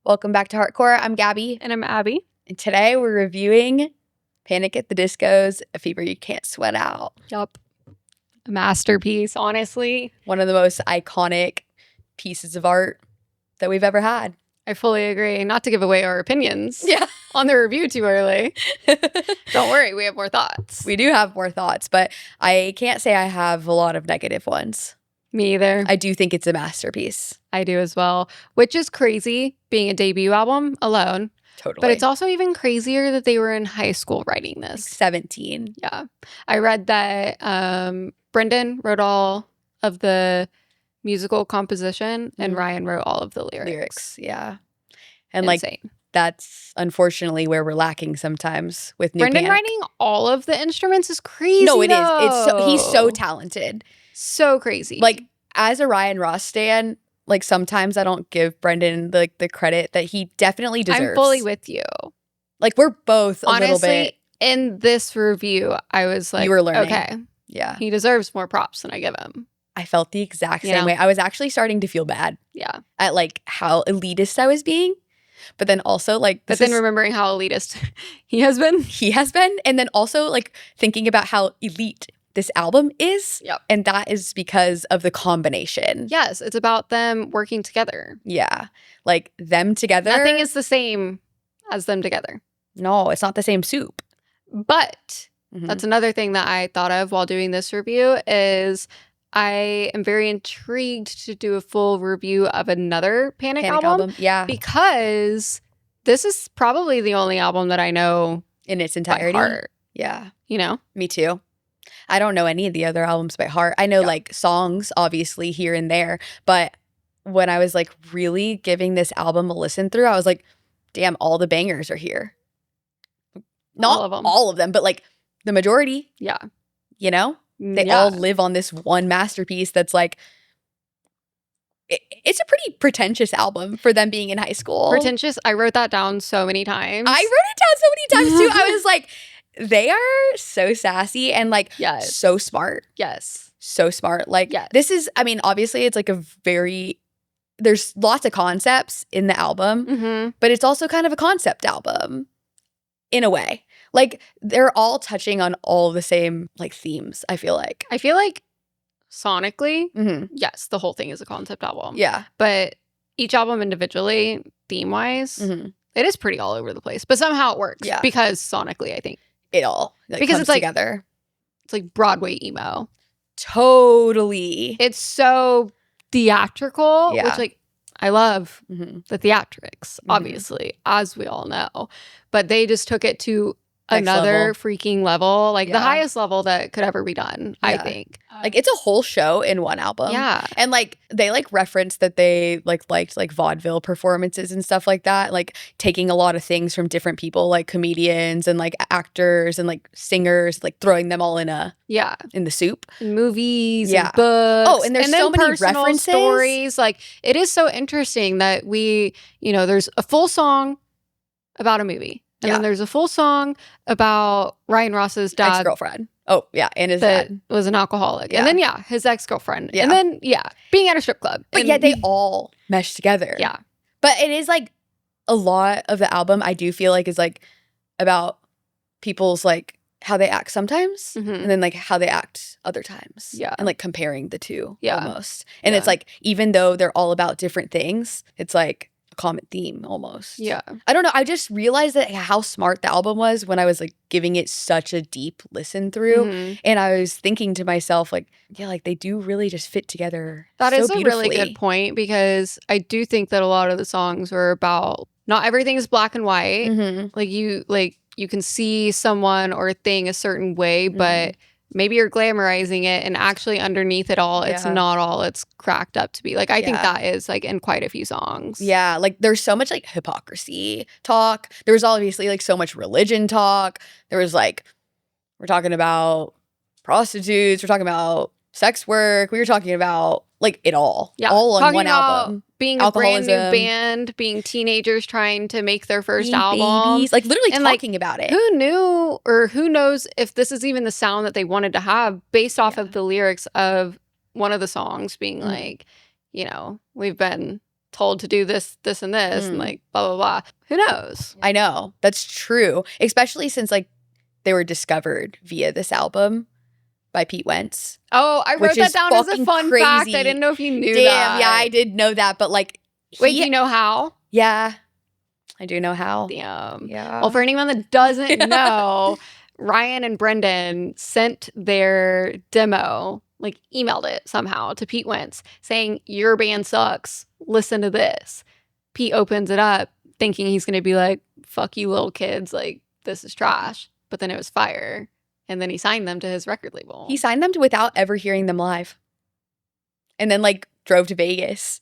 Welcome back to Heartcore. I'm Gabby. And I'm Abby. And today we're reviewing Panic at the Disco's A Fever You Can't Sweat Out. Yup. A masterpiece, honestly. One of the most iconic pieces of art that we've ever had. I fully agree. Not to give away our opinions on the review too early. Don't worry, we have more thoughts. We do have more thoughts, but I can't say I have a lot of negative ones. Me either. I do think it's a masterpiece. I do as well, which is crazy being a debut album alone. Totally. But it's also even crazier that they were in high school writing this. Like 17. Yeah. I read that Brendon wrote all of the musical composition and Ryan wrote all of the lyrics. Yeah. And Insane. like that's unfortunately where we're lacking sometimes with new Brendon Panic. writing all of the instruments is crazy. No, it is. though. He's so talented. So crazy. Like as a Ryan Ross stan, like sometimes I don't give Brendon the credit that he definitely deserves. I'm fully with you. Like we're both a Honestly, little bit. in this review, I was like, You were learning. okay, Yeah. he deserves more props than I give him. I felt the exact You same know? way. I was actually starting to feel bad Yeah. at like how elitist I was being. But then also like But then remembering how elitist he has been. he has been. And then also like thinking about how elite this album is. Yep. And that is because of the combination. Yes, it's about them working together. Yeah. Like them together. Nothing is the same as them together. No, it's not the same soup. But Mhm. that's another thing that I thought of while doing this review is I am very intrigued to do a full review of another Panic album. Yeah. Because this is probably the only album that I know In its by entirety. heart, Yeah. you know? Me too. I don't know any of the other albums by heart. I know like songs, obviously, here and there. But when I was like really giving this album a listen through, I was like, damn, all the bangers are here. Not all of them, but like the majority. Yeah. You know? They all live on this one masterpiece that's like, it's a pretty pretentious album for them being in high school. Pretentious. I wrote that down so many times. I wrote it down so many times too. I was like, they are so sassy and like so smart. Yes. So smart. Like this is, I mean, obviously it's like a very, there's lots of concepts in the album, but it's also kind of a concept album in a way. Like they're all touching on all the same like themes, I feel like. I feel like sonically, yes, the whole thing is a concept album. Yeah. But each album individually, theme-wise, it is pretty all over the place. But somehow it works. Yeah. Because sonically, I think. It all like, because comes it's like, together. It's like broadway-emo. Totally. It's so theatrical, which like I love the theatrics, obviously, as we all know. But they just took it to another freaking level, like the highest level that could ever be done, I think. Like it's a whole show in one album. Yeah. And like they like referenced that they liked like vaudeville performances and stuff like that, like taking a lot of things from different people, like comedians and like actors and like singers, like throwing them all in the soup. And movies and books. Oh, and there's so many references. Stories. Like it is so interesting that we, you know, there's a full song about a movie. And then there's a full song about Ryan Ross's dad. Ex-girlfriend. Oh, yeah. And his dad was an alcoholic. Yeah. And then, his ex-girlfriend. Yeah. And then, being at a strip club. But yet they all mesh together. Yeah. But it is like a lot of the album I do feel like is like about people's like how they act sometimes and then like how they act other times. Yeah. And like comparing the two almost. And Yeah. it's like even though they're all about different things, it's like common theme almost. Yeah. I don't know. I just realized that how smart the album was when I was like giving it such a deep listen through. And I was thinking to myself, like, yeah, like they do really just fit together. That so is a beautifully. really good point because I do think that a lot of the songs are about not everything is black and white. Like you can see someone or a thing a certain way, but maybe you're glamorizing it and actually underneath it all, it's not all it's cracked up to be. Like, I think that is like in quite a few songs. Yeah. Like there's so much like hypocrisy talk. There was obviously like so much religion talk. There was like, we're talking about prostitutes. We're talking about sex work. We were talking about like it all. Yeah. All on one album. Being a brand new band, being teenagers trying to make their first album. Babies, like literally and talking about it. Who knew or who knows if this is even the sound that they wanted to have based off of the lyrics of one of the songs being like, you know, we've been told to do this, this, and this, and like blah, blah, blah. Who knows? I know. That's true. Especially since like they were discovered via this album by Pete Wentz. Oh, I wrote that down as a fun fact. I didn't know if you knew that. Damn, yeah, I did know that. But like, wait, do you know how? Yeah, I do know how. Damn. Yeah. Well, for anyone that doesn't know, Ryan and Brendon sent their demo, like emailed it somehow to Pete Wentz saying, your band sucks. Listen to this. Pete opens it up thinking he's going to be like, fuck you little kids. Like, this is trash. But then it was fire. And then he signed them to his record label. He signed them without ever hearing them live. And then like drove to Vegas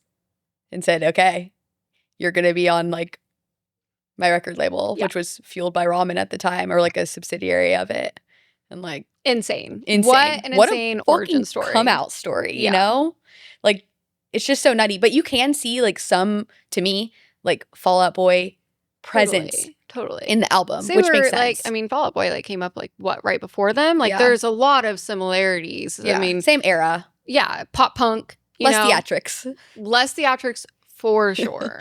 and said, okay, you're going to be on like my record label, which was Fueled by Ramen at the time, or like a subsidiary of it. And like insane. What an insane origin story. Come out story, you know? Like it's just so nutty. But you can see like some, to me, like Fall Out Boy presence totally in the album, so which makes sense. Like, I mean, Fall Out Boy like came up like what, right before them? Like there's a lot of similarities. Yeah. I mean, same era. Yeah, pop punk. Less theatrics. Less theatrics for sure.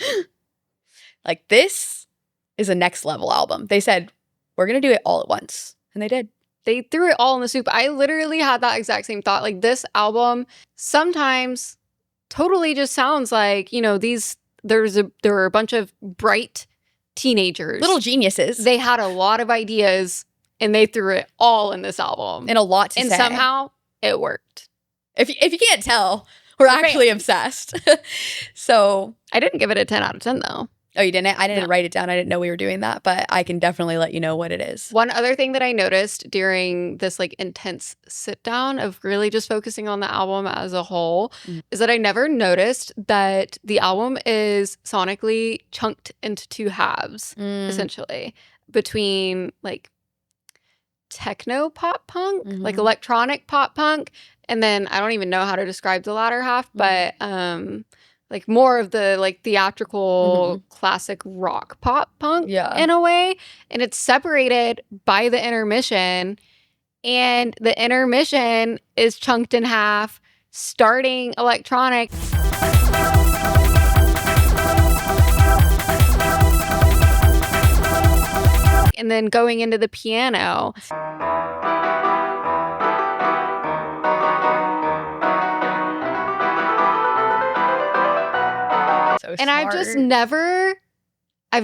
Like this is a next level album. They said, we're going to do it all at once. And they did. They threw it all in the soup. I literally had that exact same thought. Like this album sometimes totally just sounds like, you know, there were a bunch of bright teenagers. Little geniuses. They had a lot of ideas and they threw it all in this album. And a lot to say. And somehow it worked. If you can't tell, we're actually obsessed. So I didn't give it a 10 out of 10 though. Oh, you didn't? I didn't write it down. I didn't know we were doing that, but I can definitely let you know what it is. One other thing that I noticed during this like intense sit down of really just focusing on the album as a whole is that I never noticed that the album is sonically chunked into two halves, essentially, between like techno pop punk, like electronic pop punk, and then I don't even know how to describe the latter half, but like more of the like theatrical classic rock pop punk in a way. And it's separated by the intermission. And the intermission is chunked in half, starting electronic. And then going into the piano. And I've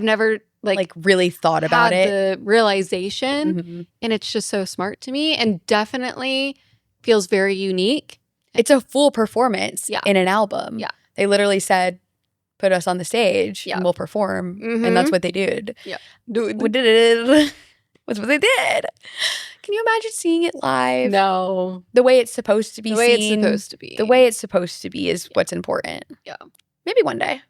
never like really thought about it. The realization, and it's just so smart to me, and definitely feels very unique. It's a full performance in an album. Yeah, they literally said, "Put us on the stage, and we'll perform," and that's what they did. Yeah, we did it. That's what they did. Can you imagine seeing it live? No, the way it's supposed to be. The way it's supposed to be. The way it's supposed to be is what's important. Yeah, maybe one day.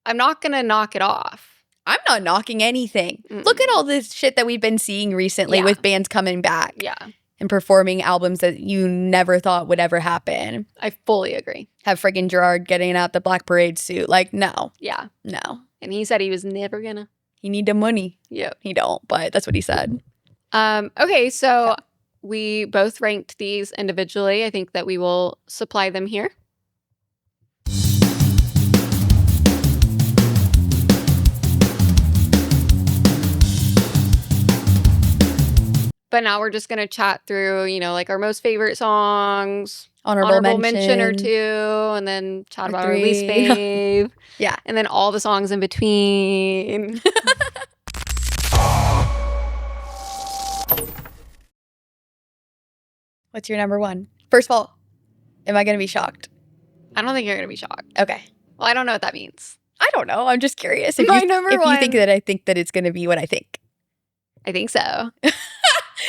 I'm not going to knock it off. I'm not knocking anything. Look at all this shit that we've been seeing recently with bands coming back. Yeah. And performing albums that you never thought would ever happen. I fully agree. Have friggin' Gerard getting out the Black Parade suit. Like, no. Yeah. No. And he said he was never gonna. He need the money. Yeah. He don't, but that's what he said. Okay, so we both ranked these individually. I think that we will supply them here. But now we're just going to chat through, you know, like our most favorite songs, honorable mention or two, and then chat about our least fave. Yeah. And then all the songs in between. What's your number one? First of all, am I going to be shocked? I don't think you're going to be shocked. Okay. Well, I don't know what that means. I don't know. I'm just curious. If My you, number if one. you think that I think that it's going to be what I think. I think so.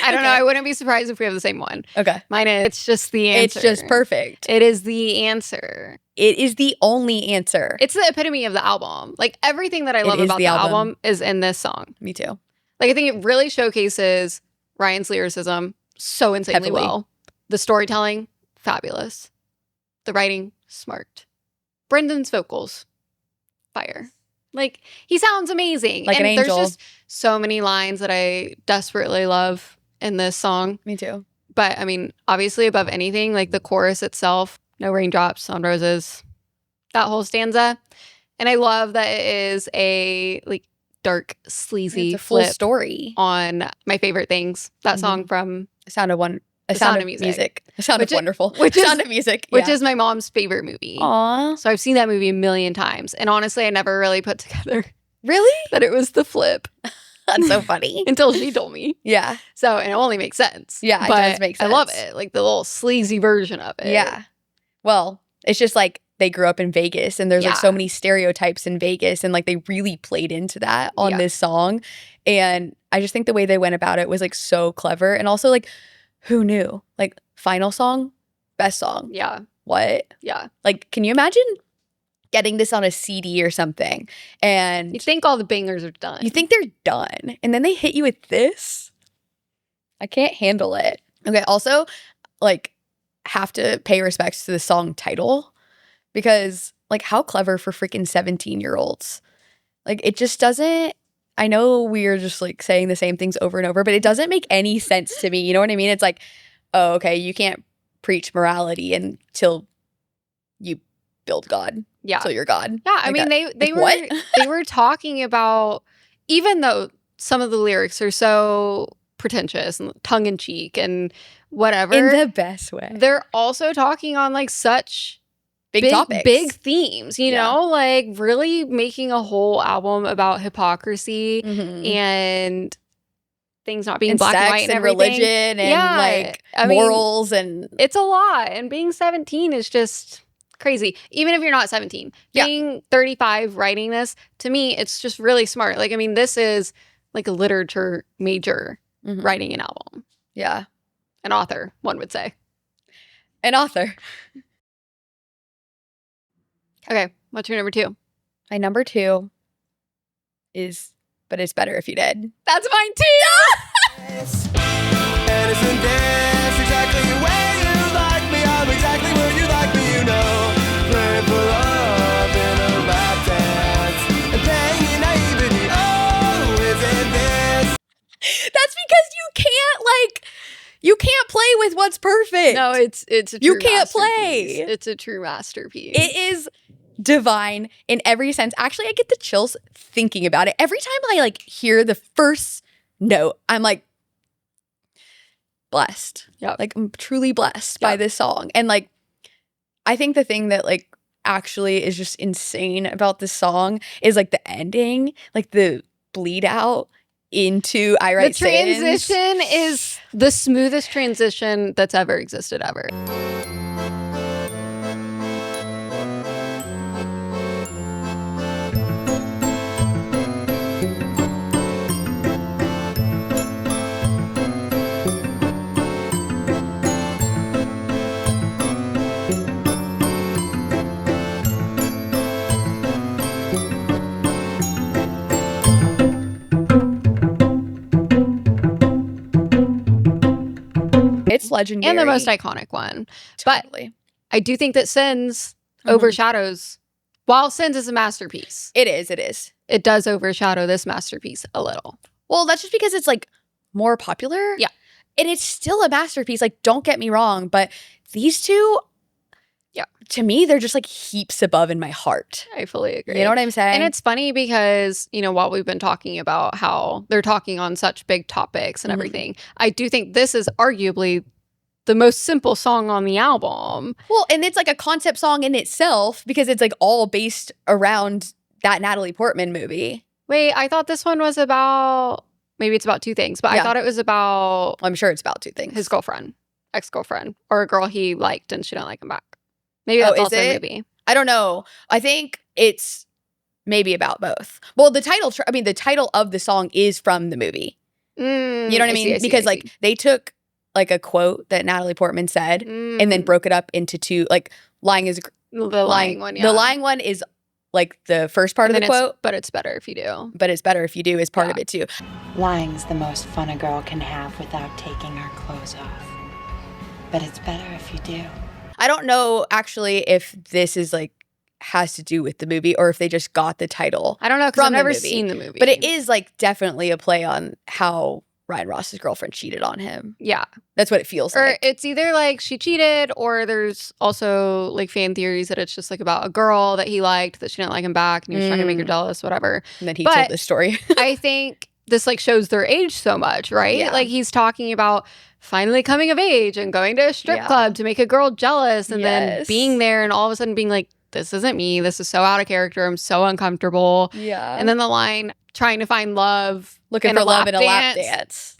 I don't know. I wouldn't be surprised if we have the same one. Okay. Mine is, it's just the answer. It's just perfect. It is the answer. It is the only answer. It's the epitome of the album. Like everything that I love about the album is in this song. Me too. Like I think it really showcases Ryan's lyricism so insanely well. The storytelling, fabulous. The writing, smart. Brendon's vocals, fire. Like he sounds amazing. Like and an angel. There's just so many lines that I desperately love in this song. Me too. But I mean, obviously above anything, like the chorus itself, no raindrops on roses. that whole stanza. And I love that it is a like dark, sleazy it's a full flip story on my favorite things. That song from Sound of Music. A Sound of Wonderful. Sound of Music. Which is my mom's favorite movie. Aww. So I've seen that movie a million times. And honestly, I never really put together really that it was the flip. That's so funny. Until she told me. Yeah. So, and it only makes sense. Yeah, it does make sense. I love it. Like the little sleazy version of it. Yeah. Well, it's just like they grew up in Vegas and there's like so many stereotypes in Vegas and like they really played into that on this song. And I just think the way they went about it was like so clever. And also like, who knew? Like final song, best song. Yeah. What? Yeah. Like, can you imagine getting this on a CD or something? And you think all the bangers are done. You think they're done. And then they hit you with this? I can't handle it. Okay, also, like, have to pay respects to the song title. Because, like, how clever for freaking 17-year-olds. Like, it just doesn't, I know we're just, like, saying the same things over and over, but it doesn't make any sense to me. You know what I mean? It's like, oh, okay, you can't preach morality until you build God. Yeah. Until you're God. Yeah, I mean, they were talking about, even though some of the lyrics are so pretentious and tongue-in-cheek and whatever. In the best way. They're also talking on, like, such big topics. Big themes, you know? Like, really making a whole album about hypocrisy and things not being black and white and everything. Religion and, like, morals. And it's a lot. And being 17 is just crazy. Even if you're not 17. Being 35 writing this, to me, it's just really smart. Like, I mean, this is, like, a literature major writing an album. Yeah. An author, one would say. An author. Okay, what's your number 2? My number 2 is But It's Better If You Did. That's mine too! And isn't this exactly where you like me? I'm exactly where you like me, you know. Praying for love in a lap dance and playing in naivety. Oh, isn't this? That's because you can't play with what's perfect. No, it's a true You can't play. It's a true masterpiece. It is divine in every sense. Actually, I get the chills thinking about it. Every time I like hear the first note, I'm like blessed. Yeah. Like I'm truly blessed by this song. And like I think the thing that like actually is just insane about this song is like the ending, like the bleed out into I Write Sins. The transition is the smoothest transition that's ever existed ever. It's legendary. And the most iconic one. Totally. But I do think that Sins overshadows, while Sins is a masterpiece. It is. It does overshadow this masterpiece a little. Well, that's just because it's like more popular. Yeah. And it's still a masterpiece. Like, don't get me wrong, but these two, to me, they're just like heaps above in my heart. I fully agree. You know what I'm saying? And it's funny because, you know, while we've been talking about how they're talking on such big topics and everything, I do think this is arguably the most simple song on the album. Well, and it's like a concept song in itself because it's like all based around that Natalie Portman movie. Wait, I thought this one was about, maybe it's about two things, but I thought it was about... Well, I'm sure it's about two things. His girlfriend, ex-girlfriend, or a girl he liked and she didn't like him back. Maybe that's also a movie. I don't know. I think it's maybe about both. Well, the title of the song is from the movie. You know what I mean? Because like they took like a quote that Natalie Portman said and then broke it up into two. Like lying is the lying one. Yeah. The lying one is like the first part of the quote. But it's better if you do. But it's better if you do is part of it too. Lying's the most fun a girl can have without taking her clothes off. But it's better if you do. I don't know actually if this is like has to do with the movie or if they just got the title. I don't know because I've never seen the movie. But it is like definitely a play on how Ryan Ross's girlfriend cheated on him. Yeah. That's what it feels Or like. it's either like she cheated, or there's also like fan theories that it's just like about a girl that he liked that she didn't like him back and he was trying to make her jealous, whatever. And then he told this story. I think this like shows their age so much, right? Yeah. Like he's talking about finally coming of age and going to a strip club to make a girl jealous and then being there and all of a sudden being like, this isn't me. This is so out of character. I'm so uncomfortable. Yeah. And then the line, trying to find love. Looking for love in a lap dance.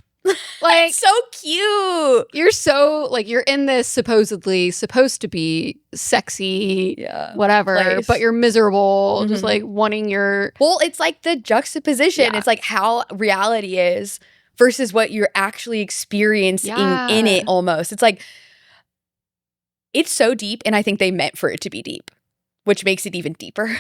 Like, so cute. You're so, like, you're in this supposedly supposed to be sexy, whatever, place. but you're miserable, just like wanting your... Well, it's like the juxtaposition. It's like how reality is versus what you're actually experiencing in it almost. It's like, it's so deep, and I think they meant for it to be deep, which makes it even deeper.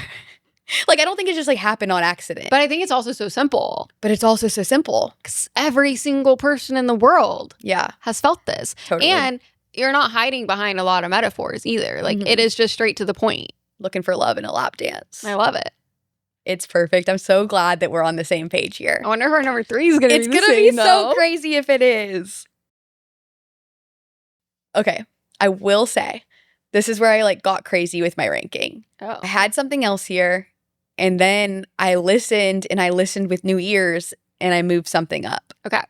Like, I don't think it just like happened on accident. But I think it's also so simple. But it's also so simple. Because every single person in the world has felt this. Totally. And you're not hiding behind a lot of metaphors either. Like, it is just straight to the point. Looking for love in a lap dance. I love it. It's perfect. I'm so glad that we're on the same page here. I wonder if our number 3 is going to be the same, It's going to be so crazy if it is. Okay. I will say, this is where I like got crazy with my ranking. Oh. I had something else here. And then I listened with new ears and I moved something up. Okay.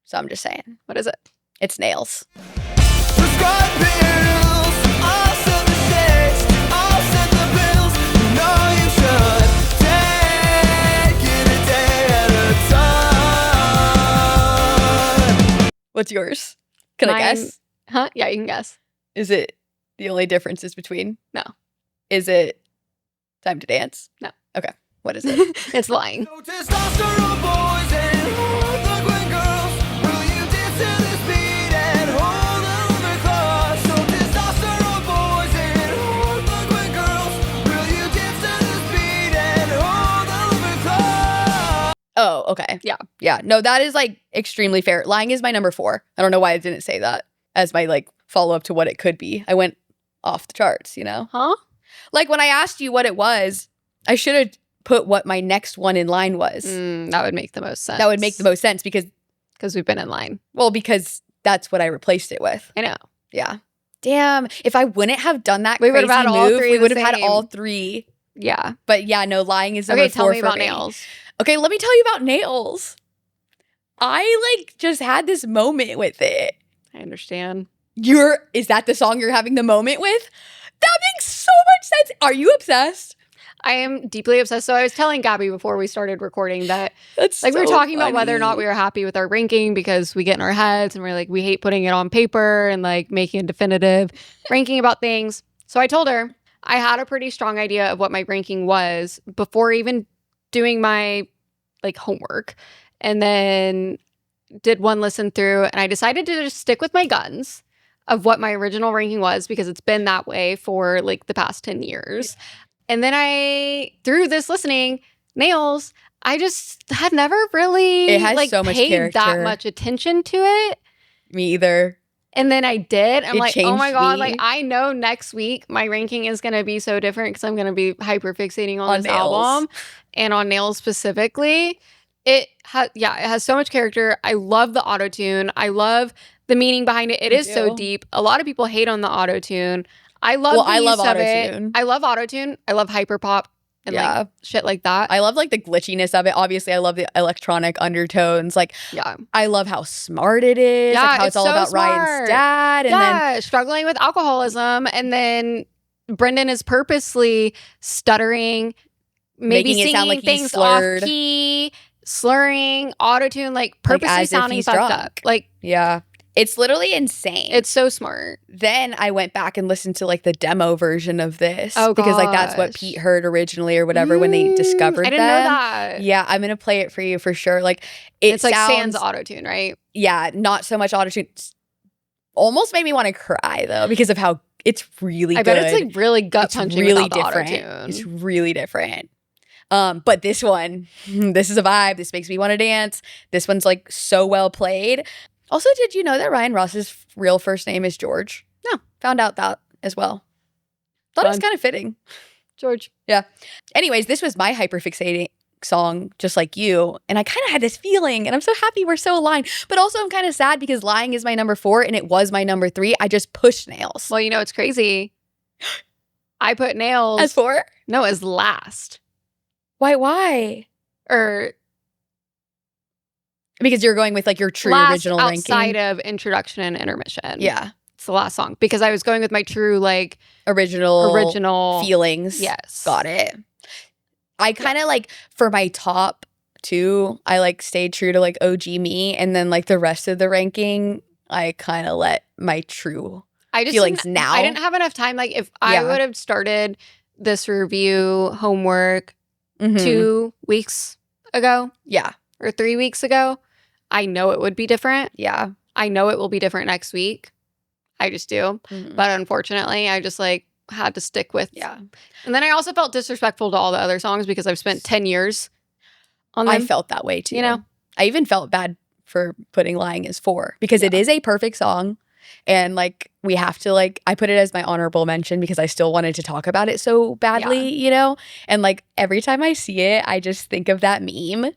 So I'm just saying. What is it? It's Nails. Prescribed pills, all set the stakes, all set the bills. You know you should take it a day at a time. What's yours? Can I guess? Huh? Yeah, you can guess. Is it the only difference is between? No. Is it Time to Dance? No. Okay. What is it? It's Lying. No testosterone boys and hard-looking girls. Will you dance to this beat and hold on their claws? No testosterone boys and hard-looking girls. Will you dance to this beat and hold on their claws? Oh, okay. Yeah. Yeah. No, that is like extremely fair. Lying is my number 4. I don't know why I didn't say that as my like follow-up to what it could be. I went off the charts, you know? Huh? Like when I asked you what it was, I should have put what my next one in line was. That would make the most sense. That would make the most sense because we've been in line. Well, because that's what I replaced it with. I know. Yeah. Damn. If I wouldn't have done that we crazy would have had all move, three we would have the had same. all 3. Yeah. But yeah, no, Lying is number 4 Okay, tell me for about me. Nails. Okay, let me tell you about Nails. I like just had this moment with it. I understand. Is that the song you're having the moment with? That makes so much sense. Are you obsessed? I am deeply obsessed. So I was telling Gabby before we started recording that That's like we were so talking about whether or not funny. we were happy with our ranking because we get in our heads and we're like, we hate putting it on paper and like making a definitive ranking about things. So I told her I had a pretty strong idea of what my ranking was before even doing my like homework, and then did one listen through, and I decided to just stick with my guns of what my original ranking was because it's been that way for like the past 10 years. And then through this listening, Nails, I just had never really It has like so much paid that character. much attention to it. Me either. And then I did. I'm It like, oh my changed God, me. like I know next week my ranking is going to be so different because I'm going to be hyper fixating on this Nails. album and on Nails specifically. It has so much character. I love the auto-tune. I love the meaning behind it. It is so deep. A lot of people hate on the auto-tune. I love the I love use of it. auto-tune. I love auto-tune. I love hyperpop and like shit like that. I love like the glitchiness of it. Obviously, I love the electronic undertones. Like, I love how smart it is. Yeah, like how it's all so about Ryan's smart. dad. And then struggling with alcoholism. And then Brendon is purposely stuttering, maybe Making it sound singing like he's things slurred. off key, slurring, autotune, like purposely as if sounding he's fucked drunk. up. Like, yeah, it's literally insane. it's so smart. Then I went back and listened to like the demo version of this. Oh, because like that's what gosh. Pete heard originally or whatever when they discovered I didn't know them. that. Yeah, I'm gonna play it for you for sure. Like It's like sounds, sans autotune, right? yeah, not so much autotune. Almost made me want to cry though because of how it's really I good. bet it's like really gut punching really without the different. autotune. It's really different. But this one, this is a vibe. This makes me want to dance. This one's like so well played. Also, did you know that Ryan Ross's real first name is George? No. Found out that as well. Thought it was Fun. kind of fitting. George. Yeah. Anyways, this was my hyperfixating. song just like you, and I kind of had this feeling, and I'm so happy we're so aligned, but also I'm kind of sad because Lying is my number 4 and it was my number 3. I just pushed Nails. Well, you know, it's crazy. I put Nails As 4? No, as last. Why? Or because you're going with like your true last original outside ranking. of introduction and intermission. Yeah. It's the last song because I was going with my true like Original feelings. Yes. Got it. I kind of like for my top 2, I like stayed true to like OG me, and then like the rest of the ranking, I kind of let my true feelings now. I didn't have enough time. Like if I would have started this review homework 2 weeks ago, or 3 weeks ago, I know it would be different. Yeah. I know it will be different next week. I just do. But unfortunately, I just like had to stick with. Yeah. And then I also felt disrespectful to all the other songs because I've spent 10 years on them. I felt that way too. You know? I even felt bad for putting Lying as 4 because it is a perfect song. And like we have to like, I put it as my honorable mention because I still wanted to talk about it so badly, you know? And like every time I see it, I just think of that meme,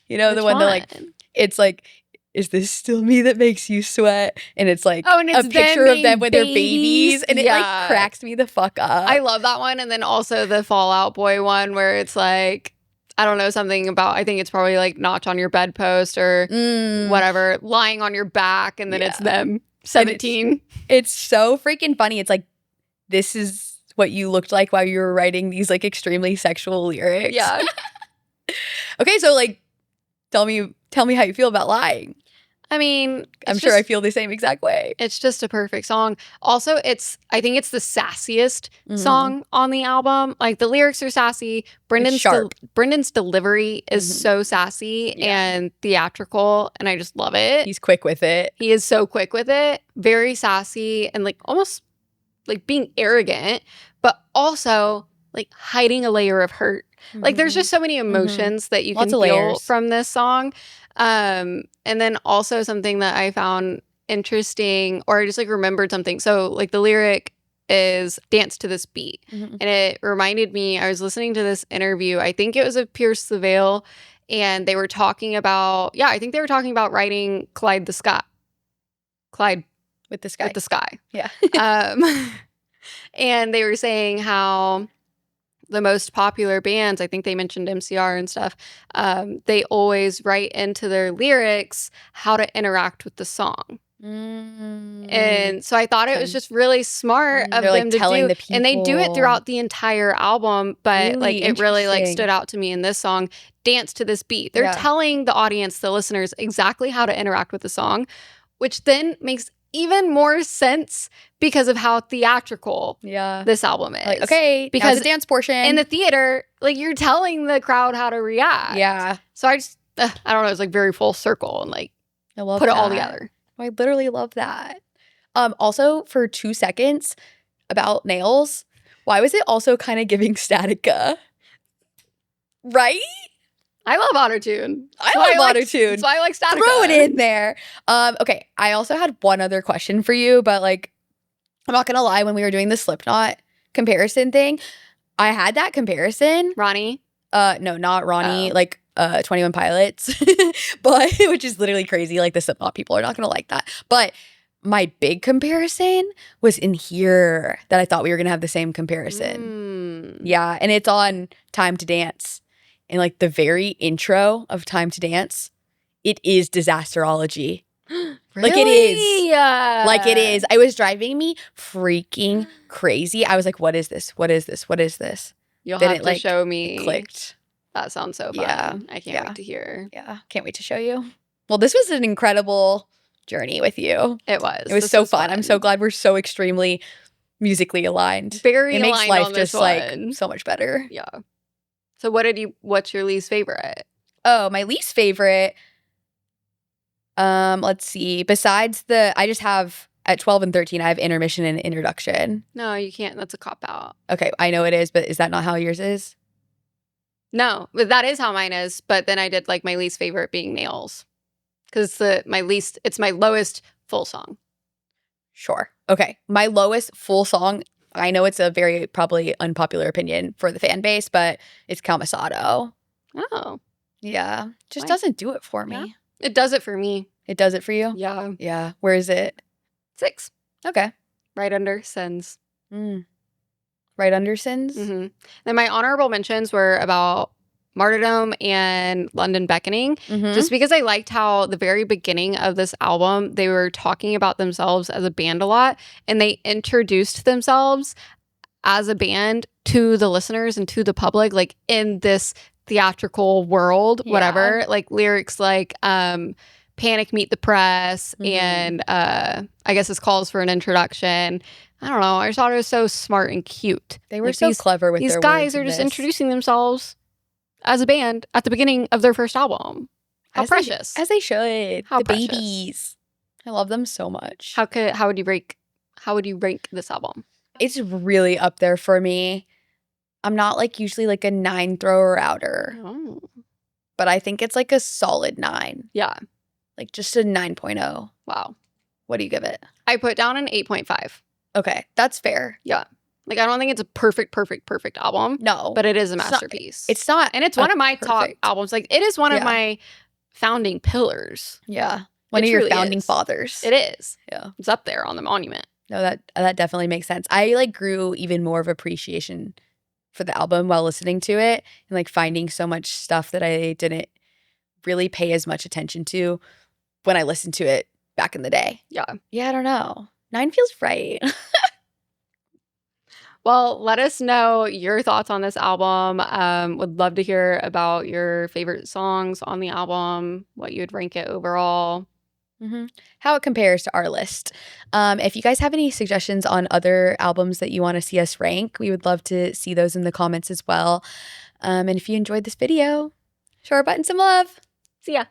you know, Which the one that like, it's like, is this still me that makes you sweat? And it's like and it's a picture of them with their babies. babies. And it like cracks me the fuck up. I love that one. And then also the Fall Out Boy one where it's like, I don't know, something about, I think it's probably like notch on your bedpost or whatever, lying on your back. And then it's them 17. It's so freaking funny. It's like, this is what you looked like while you were writing these like extremely sexual lyrics. Yeah. Okay, so like, tell me how you feel about Lying. I mean, I'm sure I feel the same exact way. It's just a perfect song. Also, I think it's the sassiest song on the album. Like the lyrics are sassy. Brendon's delivery is so sassy and theatrical, and I just love it. He's quick with it. He is so quick with it. Very sassy and like almost like being arrogant, but also like hiding a layer of hurt. Like there's just so many emotions that you can feel from this song. And then also something that I found interesting, or I just like remembered something. So like the lyric is dance to this beat. And it reminded me, I was listening to this interview, I think it was of Pierce the Veil, and they were talking about, I think they were talking about writing Clyde with the Sky. Yeah. And they were saying how the most popular bands, I think they mentioned MCR and stuff, they always write into their lyrics how to interact with the song. And so I thought it was just really smart of them to do. The and they do it throughout the entire album, but really like it really like stood out to me in this song, Dance to This Beat. They're telling the audience, the listeners, exactly how to interact with the song, which then makes even more sense because of how theatrical this album is. Like, okay, because the dance portion in the theater, like you're telling the crowd how to react. Yeah. So I just, I don't know, it's like very full circle and like I love put it all together. I literally love that. Also for 2 seconds about Nails, why was it also kind of giving Statica? Right? I love autotune. I love autotune. That's why I like Statica. Throw it in there. Okay, I also had one other question for you, but like, I'm not gonna lie, when we were doing the Slipknot comparison thing, I had that comparison. Ronnie? No, not Ronnie. Like 21 Pilots, but which is literally crazy. Like the Slipknot people are not gonna like that. But my big comparison was in here that I thought we were gonna have the same comparison. Yeah, and it's on Time to Dance. And like the very intro of Time to Dance, it is Disasterology. Really? Like it is. Like it is. It was driving me freaking crazy. I was like, what is this? What is this? What is this? You'll have to show me. It clicked. That sounds so fun. Yeah. I can't wait to hear. Yeah. Can't wait to show you. Well, this was an incredible journey with you. It was. It was so fun. I'm so glad we're so extremely musically aligned. Very it aligned makes life on this just one. like so much better. Yeah. So what's your least favorite? Oh, my least favorite. Let's see. Besides I just have at 12 and 13, I have intermission and introduction. No, you can't. That's a cop-out. Okay, I know it is, but is that not how yours is? No, but that is how mine is. But then I did like my least favorite being Nails. Because it's my lowest full song. Sure. Okay. My lowest full song, I know it's a very probably unpopular opinion for the fan base, but it's Calmasato. Oh. Yeah. Just Why? doesn't do it for me. Yeah. It does it for me. It does it for you? Yeah. Yeah. Where is it? 6. Okay. Right under Sins. Right under Sins? Mm-hmm. Then my honorable mentions were about Martyrdom and London Beckoning, just because I liked how the very beginning of this album, they were talking about themselves as a band a lot, and they introduced themselves as a band to the listeners and to the public, like in this theatrical world, whatever. Like lyrics like Panic Meet the Press and I guess this calls for an introduction. I don't know. I just thought it was so smart and cute. They were so clever with these their guys words are in just this. introducing themselves as a band at the beginning of their first album. How As precious. As they should. How the precious. babies. I love them so much. How would you rank this album? It's really up there for me. I'm not like usually like a 9 thrower outer, Oh. but I think it's like a solid 9. Yeah. Like just a 9.0. Wow. What do you give it? I put down an 8.5. Okay, that's fair. Yeah. Like, I don't think it's a perfect album. No. But it is a It's not- masterpiece. It's not. And it's one of my top perfect. albums. Like, it is one of Yeah. my founding pillars. Yeah. One It of your truly founding is. fathers. It is. Yeah. It's up there on the monument. No, that definitely makes sense. I like grew even more of appreciation for the album while listening to it and like finding so much stuff that I didn't really pay as much attention to when I listened to it back in the day. Yeah. Yeah, I don't know. 9 feels right. Well, let us know your thoughts on this album. Would love to hear about your favorite songs on the album, what you would rank it overall. How it compares to our list. If you guys have any suggestions on other albums that you want to see us rank, we would love to see those in the comments as well. And if you enjoyed this video, show our button some love. See ya.